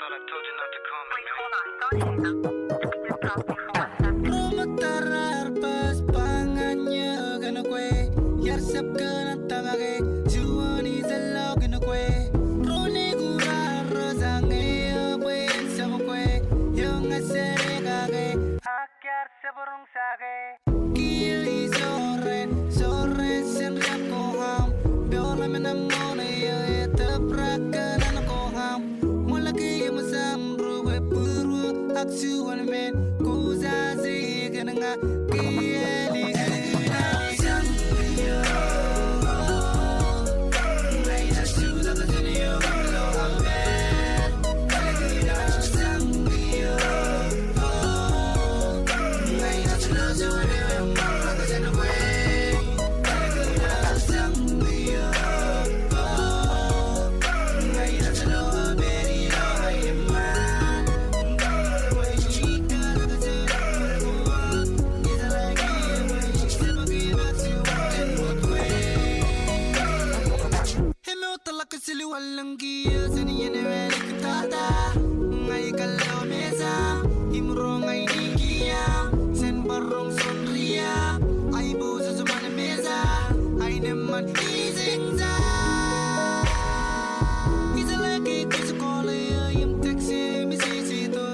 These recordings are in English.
thought I told you not to call me, man. Rumatarar pas pangannya gana kwe yar sep gana tamage juani zalo gana kwe rone gura rozange abwe sam kwe yung asere kage akyar seburung sage kili soren sen ko ham biola menamone ye taprakan ko ham mulaki masam ruwe puru aksu one man kuzazi gananga kili Walanggia seni ene kata ngai kalau mesa imro ngai dikia sen barong sonria ai bu sesumana mesa ai neman izingza izalagi ku sekolah yam taxi misi to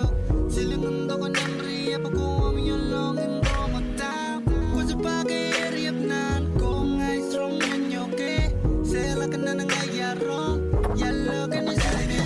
silingan to kan ria pako amyolong ngomata ku sebagai riap nan ko ngai strong nyoke sela kanan ngai yaro yellow can you see me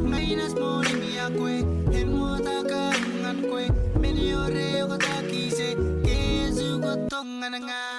Mainas mo ni miya kwe Hemo takangan kwe Meniore ko takise Kesu ko tonga nga